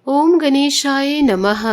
ओम गणेशाय नमः।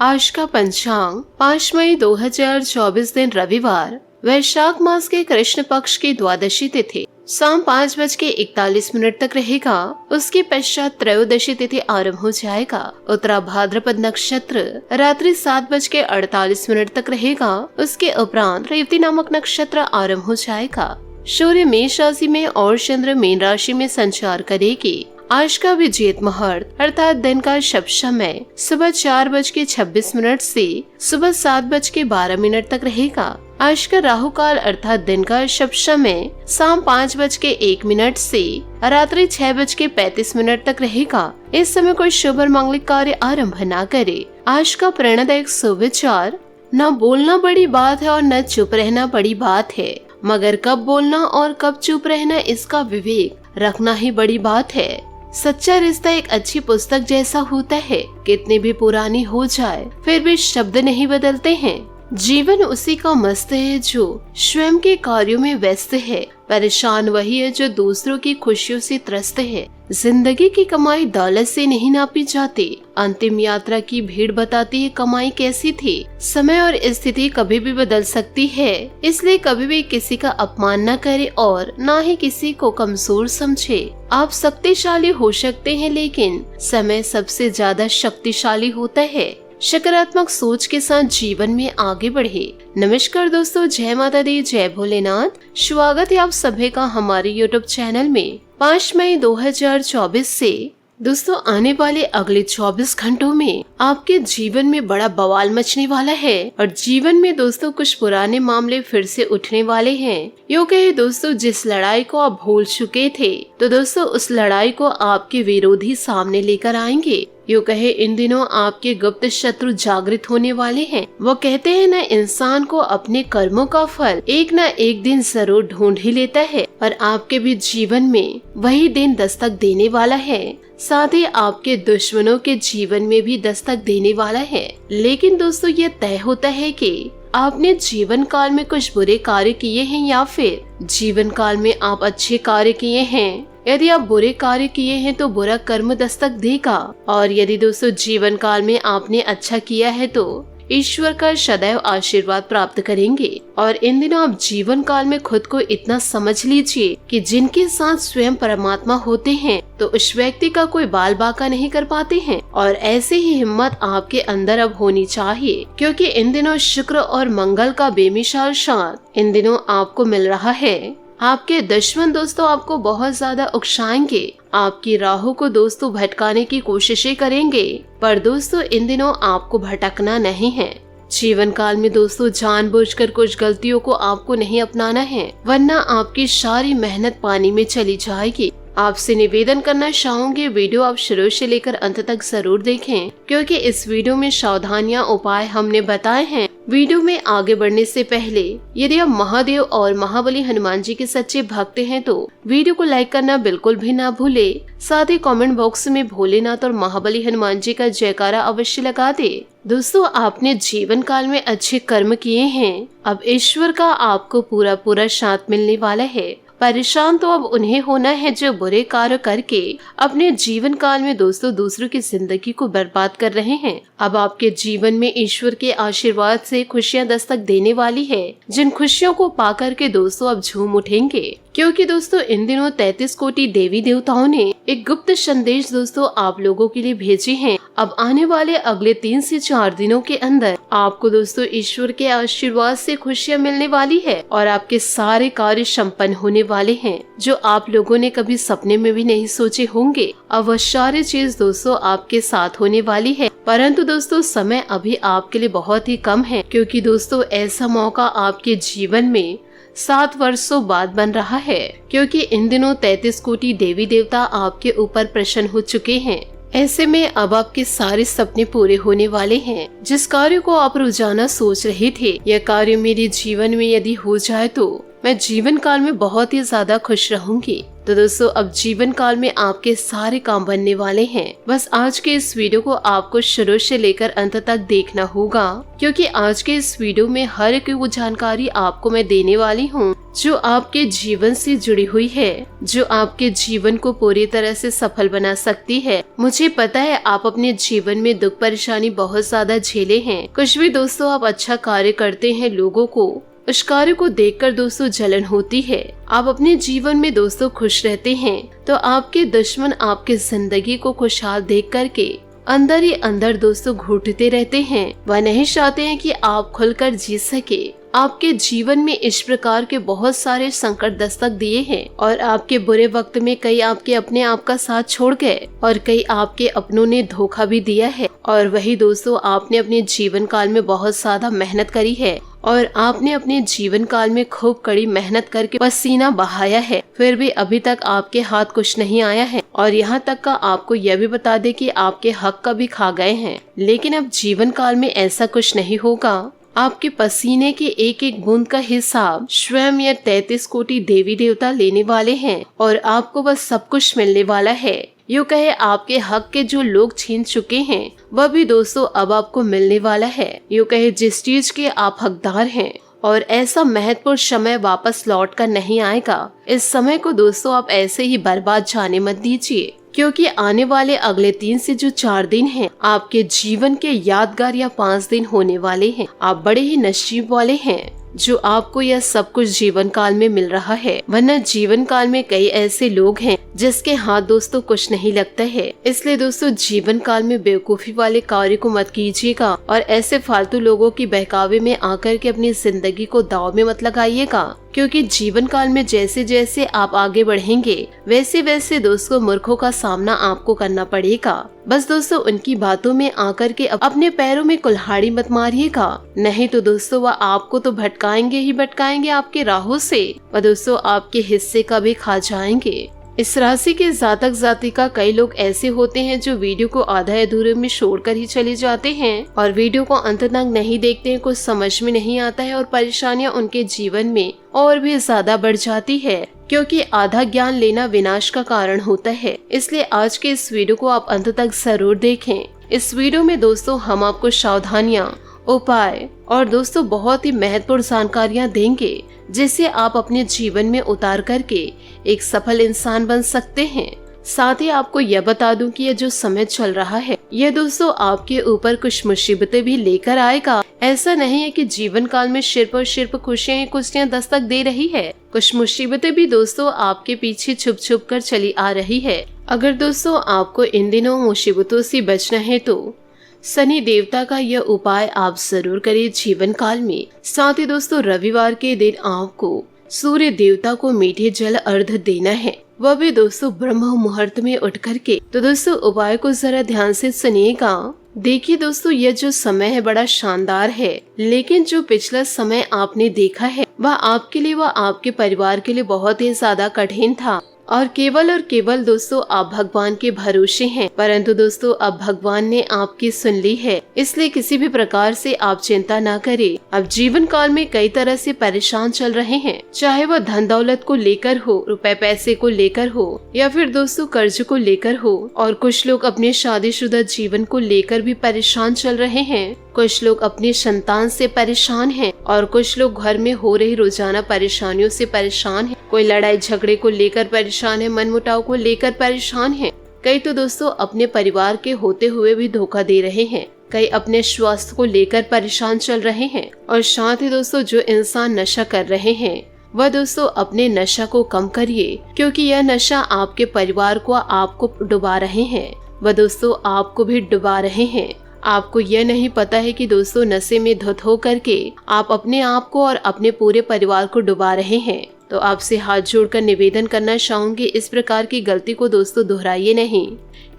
आज का पंचांग 5 मई 2024 दिन रविवार, वैशाख मास के कृष्ण पक्ष की द्वादशी तिथि शाम 5:41 तक रहेगा। उसके पश्चात त्रयोदशी तिथि आरंभ हो जाएगा। उत्तरा भाद्रपद नक्षत्र रात्रि 7:48 तक रहेगा। उसके उपरांत रेवती नामक नक्षत्र आरंभ हो जाएगा। सूर्य मेष राशि में और चंद्र मीन राशि में संचार करेगी। आज का विजेत मुहूर्त अर्थात दिन का शुभ समय सुबह 4:26 से सुबह 7:12 तक रहेगा। आज का राहु काल अर्थात दिन का शुभ समय शाम 5:01 से रात्रि 6:35 तक रहेगा। इस समय कोई शुभ और मांगलिक कार्य आरंभ न करे। आज का प्रेरणादायक सुविचार, न बोलना बड़ी बात है और न चुप रहना बड़ी बात है, मगर कब बोलना और कब चुप रहना इसका विवेक रखना ही बड़ी बात है। सच्चा रिश्ता एक अच्छी पुस्तक जैसा होता है, कितनी भी पुरानी हो जाए फिर भी शब्द नहीं बदलते हैं। जीवन उसी का मस्त है जो स्वयं के कार्यों में व्यस्त है। परेशान वही है जो दूसरों की खुशियों से त्रस्त है। जिंदगी की कमाई दौलत से नहीं नापी जाती। अंतिम यात्रा की भीड़ बताती है कमाई कैसी थी। समय और स्थिति कभी भी बदल सकती है, इसलिए कभी भी किसी का अपमान न करे और न ही किसी को कमजोर समझे। आप शक्तिशाली हो सकते हैं, लेकिन समय सबसे ज्यादा शक्तिशाली होता है। सकारात्मक सोच के साथ जीवन में आगे बढ़े। नमस्कार दोस्तों, जय माता दी, जय भोलेनाथ। स्वागत है आप सभी का हमारे YouTube चैनल में। 5 मई 2024 से दोस्तों आने वाले अगले 24 घंटों में आपके जीवन में बड़ा बवाल मचने वाला है और जीवन में दोस्तों कुछ पुराने मामले फिर से उठने वाले हैं। यूँ कहे दोस्तों, जिस लड़ाई को आप भूल चुके थे तो दोस्तों उस लड़ाई को आपके विरोधी सामने लेकर आएंगे। यूँ कहे इन दिनों आपके गुप्त शत्रु जागृत होने वाले हैं। वो कहते हैं न, इंसान को अपने कर्मों का फल एक न एक दिन जरूर ढूंढ ही लेता है और आपके भी जीवन में वही दिन दस्तक देने वाला है। साथ ही आपके दुश्मनों के जीवन में भी दस्तक देने वाला है। लेकिन दोस्तों ये तय होता है कि आपने जीवन काल में कुछ बुरे कार्य किए हैं या फिर जीवन काल में आप अच्छे कार्य किए हैं। यदि आप बुरे कार्य किए हैं तो बुरा कर्म दस्तक देगा, और यदि दोस्तों जीवन काल में आपने अच्छा किया है तो ईश्वर का सदैव आशीर्वाद प्राप्त करेंगे। और इन दिनों आप जीवन काल में खुद को इतना समझ लीजिए कि जिनके साथ स्वयं परमात्मा होते हैं तो उस व्यक्ति का कोई बाल बाका नहीं कर पाते हैं। और ऐसे ही हिम्मत आपके अंदर अब होनी चाहिए, क्योंकि इन दिनों शुक्र और मंगल का बेमिसाल साथ इन दिनों आपको मिल रहा है। आपके दुश्मन दोस्तों आपको बहुत ज्यादा उकसाएंगे, आपकी राहों को दोस्तों भटकाने की कोशिशें करेंगे, पर दोस्तों इन दिनों आपको भटकना नहीं है। जीवन काल में दोस्तों जानबूझकर कुछ गलतियों को आपको नहीं अपनाना है, वरना आपकी सारी मेहनत पानी में चली जाएगी। आपसे निवेदन करना चाहूंगी, वीडियो आप शुरू से लेकर अंत तक जरूर देखें, क्योंकि इस वीडियो में सावधानियां उपाय हमने बताए हैं। वीडियो में आगे बढ़ने से पहले यदि आप महादेव और महाबली हनुमान जी के सच्चे भक्त हैं तो वीडियो को लाइक करना बिल्कुल भी ना भूले। साथ ही कमेंट बॉक्स में भोलेनाथ और महाबली हनुमान जी का जयकारा अवश्य लगा दे। दोस्तों आपने जीवन काल में अच्छे कर्म किए हैं, अब ईश्वर का आपको पूरा साथ मिलने वाला है। परेशान तो अब उन्हें होना है जो बुरे कार्य करके अपने जीवन काल में दोस्तों दूसरों की जिंदगी को बर्बाद कर रहे हैं। अब आपके जीवन में ईश्वर के आशीर्वाद से खुशियां दस्तक देने वाली है, जिन खुशियों को पाकर के दोस्तों अब झूम उठेंगे, क्योंकि दोस्तों इन दिनों 33 कोटि देवी देवताओं ने एक गुप्त संदेश दोस्तों आप लोगों के लिए भेजे हैं। अब आने वाले अगले 3 से 4 दिनों के अंदर आपको दोस्तों ईश्वर के आशीर्वाद से खुशियां मिलने वाली है और आपके सारे कार्य संपन्न होने वाले हैं, जो आप लोगों ने कभी सपने में भी नहीं सोचे होंगे। अब वह सारी चीज दोस्तों आपके साथ होने वाली है, परंतु दोस्तों समय अभी आपके लिए बहुत ही कम है, क्योंकि दोस्तों ऐसा मौका आपके जीवन में 7 वर्षों बाद बन रहा है, क्योंकि इन दिनों 33 कोटि देवी देवता आपके ऊपर प्रसन्न हो चुके हैं। ऐसे में अब आपके सारे सपने पूरे होने वाले हैं। जिस कार्य को आप रोजाना सोच रहे थे, यह कार्य मेरे जीवन में यदि हो जाए तो मैं जीवन काल में बहुत ही ज्यादा खुश रहूंगी। तो दोस्तों अब जीवन काल में आपके सारे काम बनने वाले हैं। बस आज के इस वीडियो को आपको शुरू से लेकर अंत तक देखना होगा, क्योंकि आज के इस वीडियो में हर एक वो जानकारी आपको मैं देने वाली हूँ जो आपके जीवन से जुड़ी हुई है, जो आपके जीवन को पूरी तरह से सफल बना सकती है। मुझे पता है आप अपने जीवन में दुख परेशानी बहुत ज्यादा झेले हैं। कुछ भी दोस्तों आप अच्छा कार्य करते हैं, लोगों को उस कार्य को देखकर दोस्तों जलन होती है। आप अपने जीवन में दोस्तों खुश रहते हैं तो आपके दुश्मन आपके जिंदगी को खुशहाल देख करके अंदर ही अंदर दोस्तों घुटते रहते हैं। वह नहीं चाहते हैं कि आप खुलकर जी सके। आपके जीवन में इस प्रकार के बहुत सारे संकट दस्तक दिए हैं और आपके बुरे वक्त में कई आपके अपने आप का साथ छोड़ गए और कई आपके अपनों ने धोखा भी दिया है। और वही दोस्तों आपने अपने जीवन काल में बहुत ज्यादा मेहनत करी है और आपने अपने जीवन काल में खूब कड़ी मेहनत करके पसीना बहाया है, फिर भी अभी तक आपके हाथ कुछ नहीं आया है। और यहाँ तक का आपको यह भी बता दे कि आपके हक का भी खा गए हैं। लेकिन अब जीवन काल में ऐसा कुछ नहीं होगा। आपके पसीने के एक एक बूंद का हिसाब स्वयं या 33 कोटि देवी देवता लेने वाले हैं और आपको बस सब कुछ मिलने वाला है। यूँ कहे आपके हक के जो लोग छीन चुके हैं वह भी दोस्तों अब आपको मिलने वाला है। यूँ कहे जिस चीज के आप हकदार हैं और ऐसा महत्वपूर्ण समय वापस लौट कर नहीं आएगा। इस समय को दोस्तों आप ऐसे ही बर्बाद जाने मत दीजिए, क्योंकि आने वाले अगले 3 से जो 4 दिन हैं आपके जीवन के यादगार या 5 दिन होने वाले हैं। आप बड़े ही नसीब वाले हैं जो आपको यह सब कुछ जीवन काल में मिल रहा है, वरना जीवन काल में कई ऐसे लोग हैं जिसके हाथ दोस्तों कुछ नहीं लगता है। इसलिए दोस्तों जीवन काल में बेवकूफी वाले कार्य को मत कीजिएगा और ऐसे फालतू लोगों की बहकावे में आकर के अपनी जिंदगी को दाव में मत लगाइएगा, क्योंकि जीवन काल में जैसे जैसे आप आगे बढ़ेंगे वैसे वैसे दोस्तों मूर्खों का सामना आपको करना पड़ेगा। बस दोस्तों उनकी बातों में आकर के अपने पैरों में कुल्हाड़ी मत मारिएगा, नहीं तो दोस्तों वह आपको तो भटकाएंगे ही भटकाएंगे आपके राहों से, वह दोस्तों आपके हिस्से का भी खा जाएंगे। इस राशि के जातक जातिका कई लोग ऐसे होते हैं जो वीडियो को आधा अधूरे में छोड़कर ही चले जाते हैं और वीडियो को अंत तक नहीं देखते हैं, कुछ समझ में नहीं आता है और परेशानियां उनके जीवन में और भी ज्यादा बढ़ जाती है, क्योंकि आधा ज्ञान लेना विनाश का कारण होता है। इसलिए आज के इस वीडियो को आप अंत तक जरूर देखें। इस वीडियो में दोस्तों हम आपको सावधानियां, उपाय और दोस्तों बहुत ही महत्वपूर्ण जानकारियां देंगे जिसे आप अपने जीवन में उतार करके एक सफल इंसान बन सकते हैं। साथ ही आपको यह बता दूं कि यह जो समय चल रहा है यह दोस्तों आपके ऊपर कुछ मुसीबतें भी लेकर आएगा। ऐसा नहीं है कि जीवन काल में सिर्फ और सिर्फ खुशियां ही खुशियां दस्तक दे रही है, कुछ मुसीबतें भी दोस्तों आपके पीछे छुप छुप कर चली आ रही है। अगर दोस्तों आपको इन दिनों मुसीबतों से बचना है तो शनि देवता का यह उपाय आप जरूर करिए जीवन काल में। साथ ही दोस्तों रविवार के दिन आपको सूर्य देवता को मीठे जल अर्घ देना है, वह भी दोस्तों ब्रह्म मुहूर्त में उठ करके। तो दोस्तों उपाय को जरा ध्यान से सुनिएगा। देखिए दोस्तों यह जो समय है बड़ा शानदार है, लेकिन जो पिछला समय आपने देखा है वह आपके लिए व आपके परिवार के लिए बहुत ही ज्यादा कठिन था और केवल दोस्तों आप भगवान के भरोसे हैं। परंतु दोस्तों अब भगवान ने आपकी सुन ली है, इसलिए किसी भी प्रकार से आप चिंता ना करें। अब जीवन काल में कई तरह से परेशान चल रहे हैं, चाहे वह धन दौलत को लेकर हो, रुपए पैसे को लेकर हो या फिर दोस्तों कर्ज को लेकर हो। और कुछ लोग अपने शादीशुदा जीवन को लेकर भी परेशान चल रहे हैं, कुछ लोग अपनी संतान से परेशान हैं और कुछ लोग घर में हो रही रोजाना परेशानियों से परेशान हैं। कोई लड़ाई झगड़े को लेकर परेशान है, मनमुटाव को लेकर परेशान है। कई तो दोस्तों अपने परिवार के होते हुए भी धोखा दे रहे हैं, कई अपने स्वास्थ्य को लेकर परेशान चल रहे हैं। और साथ ही दोस्तों जो इंसान नशा कर रहे हैं वह दोस्तों अपने नशा को कम करिए, क्योंकि यह नशा आपके परिवार को आपको डुबा रहे हैं, वह दोस्तों आपको भी डुबा रहे हैं। आपको यह नहीं पता है कि दोस्तों नशे में धुत हो करके आप अपने आप को और अपने पूरे परिवार को डुबा रहे हैं। तो आपसे हाथ जोड़कर निवेदन करना चाहूंगी, इस प्रकार की गलती को दोस्तों दोहराइए नहीं।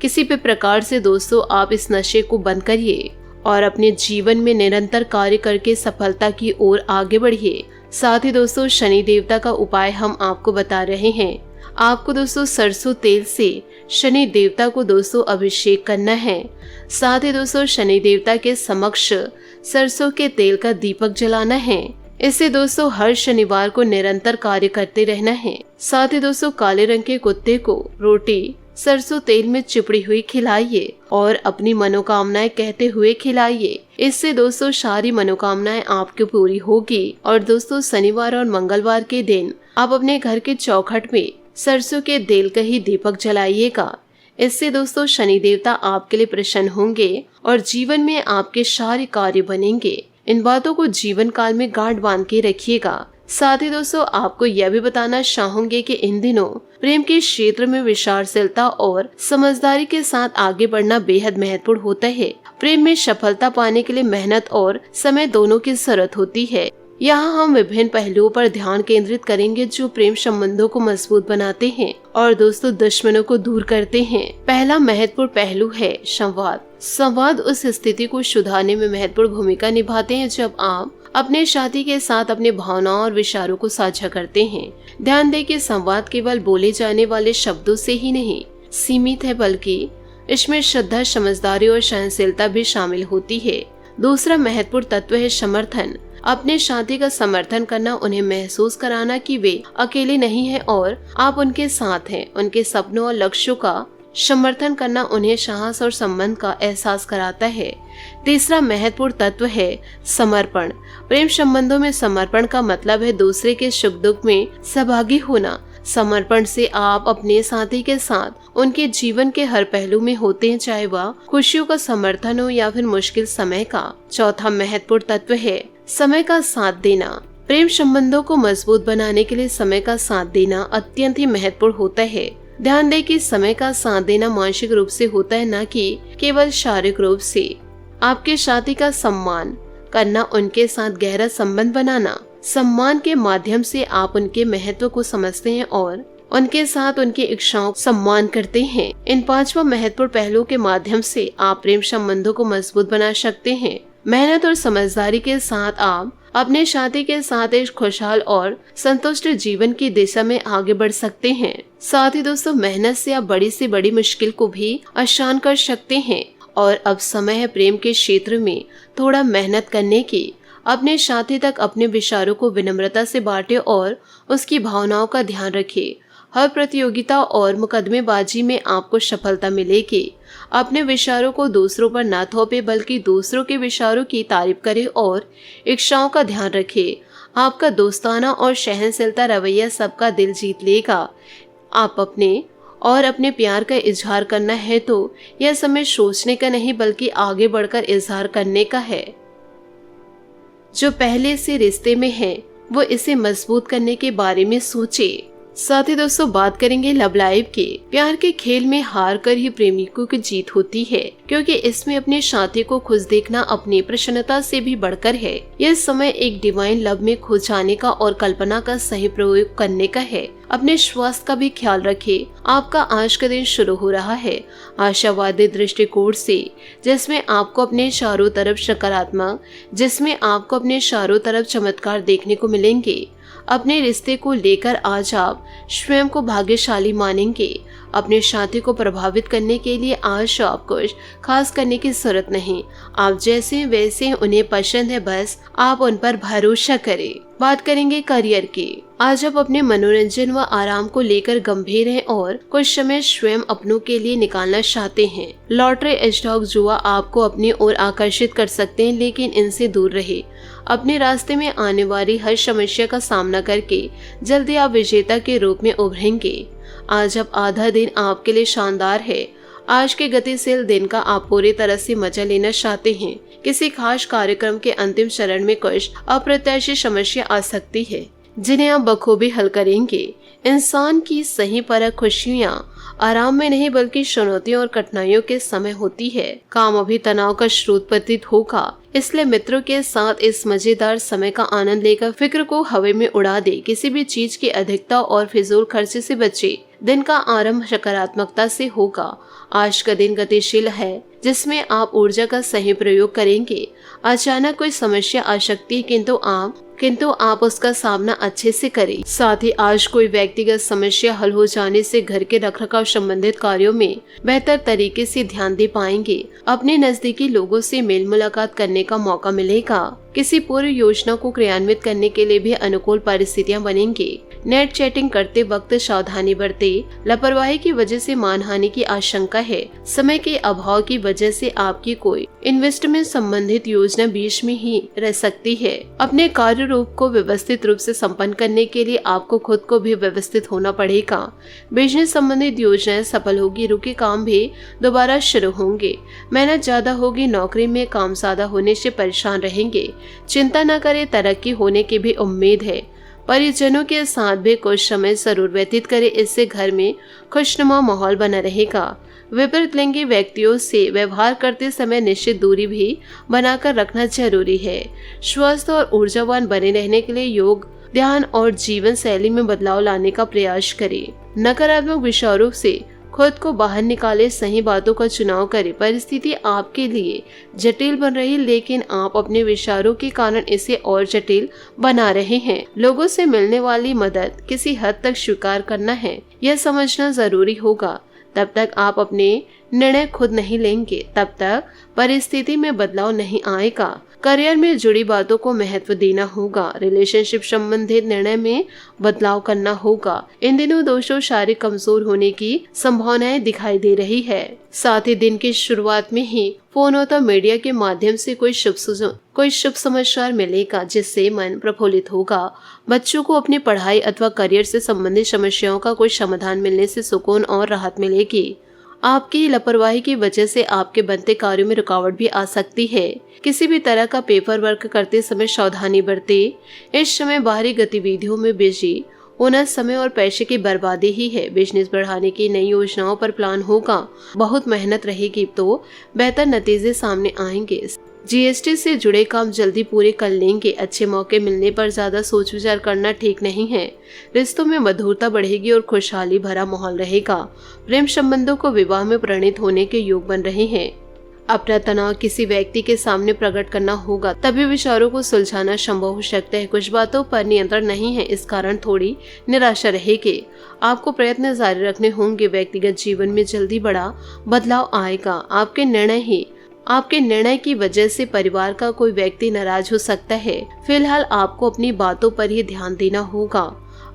किसी भी प्रकार से दोस्तों आप इस नशे को बंद करिए और अपने जीवन में निरंतर कार्य करके सफलता की ओर आगे बढ़िए। साथ ही दोस्तों शनि देवता का उपाय हम आपको बता रहे हैं। आपको दोस्तों सरसों तेल से शनि देवता को दोस्तों अभिषेक करना है। साथ ही दोस्तों शनि देवता के समक्ष सरसों के तेल का दीपक जलाना है। इससे दोस्तों हर शनिवार को निरंतर कार्य करते रहना है। साथ ही दोस्तों काले रंग के कुत्ते को रोटी सरसों तेल में चिपड़ी हुई खिलाइए और अपनी मनोकामनाएं कहते हुए खिलाइए। इससे दोस्तों सारी मनोकामनाएं आपकी पूरी होगी। और दोस्तों शनिवार और मंगलवार के दिन आप अपने घर के चौखट में सरसों के तेल का ही दीपक जलाइएगा। इससे दोस्तों शनि देवता आपके लिए प्रसन्न होंगे और जीवन में आपके सारे कार्य बनेंगे। इन बातों को जीवन काल में गांठ बांध के रखिएगा। साथ ही दोस्तों आपको यह भी बताना चाहूंगे कि इन दिनों प्रेम के क्षेत्र में विचारशीलता और समझदारी के साथ आगे बढ़ना बेहद महत्वपूर्ण होता है। प्रेम में सफलता पाने के लिए मेहनत और समय दोनों की जरूरत होती है। यहाँ हम विभिन्न पहलुओं पर ध्यान केंद्रित करेंगे जो प्रेम संबंधों को मजबूत बनाते हैं और दोस्तों दुश्मनों को दूर करते हैं। पहला महत्वपूर्ण पहलू है संवाद। संवाद उस स्थिति को सुधारने में महत्वपूर्ण भूमिका निभाते हैं जब आप अपने साथी के साथ अपने भावनाओं और विचारों को साझा करते हैं। ध्यान दें कि संवाद केवल बोले जाने वाले शब्दों से ही नहीं सीमित है, बल्कि इसमें श्रद्धा, समझदारी और सहनशीलता भी शामिल होती है। दूसरा महत्वपूर्ण तत्व है समर्थन। अपने साथी का समर्थन करना, उन्हें महसूस कराना कि वे अकेले नहीं हैं और आप उनके साथ हैं। उनके सपनों और लक्ष्यों का समर्थन करना उन्हें साहस और संबंध का एहसास कराता है। तीसरा महत्वपूर्ण तत्व है समर्पण। प्रेम संबंधों में समर्पण का मतलब है दूसरे के सुख दुख में सहभागी होना। समर्पण से आप अपने साथी के साथ उनके जीवन के हर पहलू में होते हैं, चाहे वह खुशियों का समर्थन हो या फिर मुश्किल समय का। चौथा महत्वपूर्ण तत्व है समय का साथ देना। प्रेम संबंधों को मजबूत बनाने के लिए समय का साथ देना अत्यंत ही महत्वपूर्ण होता है। ध्यान दें कि समय का साथ देना मानसिक रूप से होता है, न कि केवल शारीरिक रूप से। आपके साथी का सम्मान करना, उनके साथ गहरा संबंध बनाना। सम्मान के माध्यम से आप उनके महत्व को समझते हैं और उनके साथ उनकी इच्छाओं सम्मान करते हैं। इन पांचवा महत्वपूर्ण पहलुओं के माध्यम से आप प्रेम संबंधों को मजबूत बना सकते हैं। मेहनत और समझदारी के साथ आप अपने साथी के साथ एक खुशहाल और संतुष्ट जीवन की दिशा में आगे बढ़ सकते हैं। साथ ही दोस्तों मेहनत से आप बड़ी से बड़ी मुश्किल को भी आसान कर सकते हैं। और अब समय है प्रेम के क्षेत्र में थोड़ा मेहनत करने की। अपने साथी तक अपने विचारों को विनम्रता से बांटे और उसकी भावनाओं का ध्यान रखें। हर प्रतियोगिता और मुकदमेबाजी में आपको सफलता मिलेगी। अपने विचारों को दूसरों पर न थोपे, बल्कि दूसरों के विचारों की तारीफ करें और इच्छाओं का ध्यान रखें। आपका दोस्ताना और सहनशीलता रवैया सबका दिल जीत लेगा। आप अपने प्यार का इजहार करना है तो यह समय सोचने का नहीं, बल्कि आगे बढ़कर इजहार करने का है। जो पहले से रिश्ते में है वो इसे मजबूत करने के बारे में सोचे। साथ ही दोस्तों बात करेंगे लव लाइफ के। प्यार के खेल में हार कर ही प्रेमिकों की जीत होती है, क्योंकि इसमें अपने साथी को खुश देखना अपनी प्रसन्नता से भी बढ़कर है। यह समय एक डिवाइन लव में खो जाने का और कल्पना का सही प्रयोग करने का है। अपने स्वास्थ्य का भी ख्याल रखें। आपका आज का दिन शुरू हो रहा है आशावादी दृष्टिकोण से, जिसमें आपको अपने चारों तरफ चमत्कार देखने को मिलेंगे। अपने रिश्ते को लेकर आज आप स्वयं को भाग्यशाली मानेंगे। अपने साथी को प्रभावित करने के लिए आज आप कुछ खास करने की जरूरत नहीं। आप जैसे वैसे उन्हें पसंद है, बस आप उन पर भरोसा करें। बात करेंगे करियर की। आज आप अपने मनोरंजन व आराम को लेकर गंभीर हैं और कुछ समय स्वयं अपनों के लिए निकालना चाहते हैं। लॉटरी, स्टॉक, जुआ आपको अपनी ओर आकर्षित कर सकते हैं, लेकिन इनसे दूर रहे। अपने रास्ते में आने वाली हर समस्या का सामना करके जल्दी आप विजेता के रूप में उभरेंगे। आज अब आधा दिन आपके लिए शानदार है। आज के गतिशील दिन का आप पूरी तरह से मजा लेना चाहते हैं। किसी खास कार्यक्रम के अंतिम चरण में कुछ अप्रत्याशित समस्या आ सकती है, जिन्हें आप बखूबी हल करेंगे। इंसान की सही परख खुशियाँ आराम में नहीं, बल्कि चुनौतियों और कठिनाइयों के समय होती है। काम अभी तनाव का स्रोत प्रतीत होगा, इसलिए मित्रों के साथ इस मजेदार समय का आनंद लेकर फिक्र को हवा में उड़ा दे। किसी भी चीज की अधिकता और फिजूल खर्चे से बचे। दिन का आरंभ सकारात्मकता से होगा। आज का दिन गतिशील है, जिसमें आप ऊर्जा का सही प्रयोग करेंगे। अचानक कोई समस्या आ सकती है, किंतु आप उसका सामना अच्छे से करें। साथ ही आज कोई व्यक्तिगत समस्या हल हो जाने से घर के रखरखाव संबंधित कार्यों में बेहतर तरीके से ध्यान दे पाएंगे। अपने नजदीकी लोगों से मेल मुलाकात करने का मौका मिलेगा। किसी पूर्व योजना को क्रियान्वित करने के लिए भी अनुकूल परिस्थितियां बनेंगी। नेट चैटिंग करते वक्त सावधानी बरतें, लापरवाही की वजह से मानहानि की आशंका है। समय के अभाव की वजह से आपकी कोई इन्वेस्टमेंट संबंधित योजना बीच में ही रह सकती है। अपने कार्य रूप को व्यवस्थित रूप से संपन्न करने के लिए आपको खुद को भी व्यवस्थित होना पड़ेगा। बिजनेस संबंधित योजनाएं सफल होगी, रुके काम भी दोबारा शुरू होंगे। मेहनत ज्यादा होगी, नौकरी में काम ज्यादा होने से परेशान रहेंगे। चिंता न करें, तरक्की होने की भी उम्मीद है। परिजनों के साथ भी कुछ समय जरूर व्यतीत करें, इससे घर में खुशनुमा माहौल बना रहेगा। विपरीत लिंगी व्यक्तियों से व्यवहार करते समय निश्चित दूरी भी बनाकर रखना जरूरी है। स्वस्थ और ऊर्जावान बने रहने के लिए योग, ध्यान और जीवन शैली में बदलाव लाने का प्रयास करें। नकारात्मक विचारों से खुद को बाहर निकाले, सही बातों का चुनाव करें। परिस्थिति आपके लिए जटिल बन रही, लेकिन आप अपने विचारों के कारण इसे और जटिल बना रहे हैं। लोगों से मिलने वाली मदद किसी हद तक स्वीकार करना है, यह समझना जरूरी होगा। तब तक आप अपने निर्णय खुद नहीं लेंगे, तब तक परिस्थिति में बदलाव नहीं आएगा। करियर में जुड़ी बातों को महत्व देना होगा। रिलेशनशिप संबंधित निर्णय में बदलाव करना होगा। इन दिनों दोस्तों शारीरिक कमजोर होने की संभावनाएं दिखाई दे रही है। साथ ही दिन की शुरुआत में ही फोन अथवा मीडिया के माध्यम से कोई शुभ समाचार मिलेगा, जिससे मन प्रफुल्लित होगा। बच्चों को अपनी पढ़ाई अथवा करियर से संबंधित समस्याओं का कोई समाधान मिलने से सुकून और राहत मिलेगी। आपकी लापरवाही की वजह से आपके बनते कार्यों में रुकावट भी आ सकती है। किसी भी तरह का पेपर वर्क करते समय सावधानी बरतें। इस समय बाहरी गतिविधियों में बिजी होना समय और पैसे की बर्बादी ही है। बिजनेस बढ़ाने की नई योजनाओं पर प्लान होगा। बहुत मेहनत रहेगी तो बेहतर नतीजे सामने आएंगे। जीएसटी से जुड़े काम जल्दी पूरे कर लेंगे। अच्छे मौके मिलने पर ज्यादा सोच विचार करना ठीक नहीं है। रिश्तों में मधुरता बढ़ेगी और खुशहाली भरा माहौल रहेगा। प्रेम संबंधों को विवाह में परिणित होने के योग बन रहे हैं। अपना तनाव किसी व्यक्ति के सामने प्रकट करना होगा, तभी विचारों को सुलझाना संभव हो सकता है। कुछ बातों पर नियंत्रण नहीं है, इस कारण थोड़ी निराशा रहेगी। आपको प्रयत्न जारी रखने होंगे। व्यक्तिगत जीवन में जल्दी बड़ा बदलाव आएगा। आपके निर्णय की वजह से परिवार का कोई व्यक्ति नाराज हो सकता है। फिलहाल आपको अपनी बातों पर ही ध्यान देना होगा।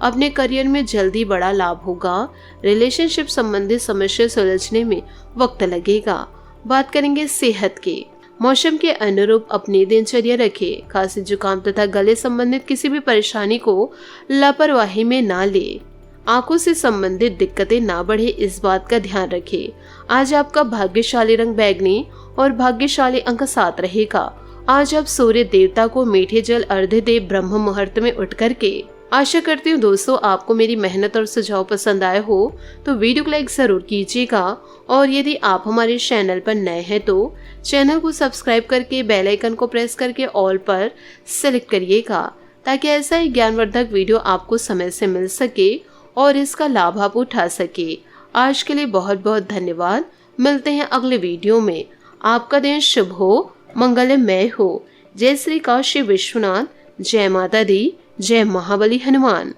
अपने करियर में जल्दी बड़ा लाभ होगा। रिलेशनशिप संबंधित समस्या सुलझने में वक्त लगेगा। बात करेंगे सेहत की। मौसम के अनुरूप अपनी दिनचर्या रखें। खांसी, जुकाम तथा गले संबंधित किसी भी परेशानी को लापरवाही में ना ले। आंखों से संबंधित दिक्कतें ना बढ़े, इस बात का ध्यान रखें। आज आपका भाग्यशाली रंग बैंगनी और भाग्यशाली अंक 7 रहेगा। आज आप सूर्य देवता को मीठे जल अर्घ्य दे ब्रह्म मुहूर्त में उठ करके। आशा करती हूँ दोस्तों आपको मेरी मेहनत और सुझाव पसंद आए हो तो वीडियो को लाइक जरूर कीजिएगा। और यदि आप हमारे चैनल पर नए हैं तो चैनल को सब्सक्राइब करके बेल आइकन को प्रेस करके ऑल पर सिलेक्ट करिएगा, ताकि ऐसा ही ज्ञानवर्धक वीडियो आपको समय से मिल सके और इसका लाभ आप उठा सके। आज के लिए बहुत बहुत धन्यवाद। मिलते हैं अगले वीडियो में। आपका दिन शुभ हो, मंगलमय हो। जय श्री काशी विश्वनाथ, जय माता दी, जय महाबली हनुमान।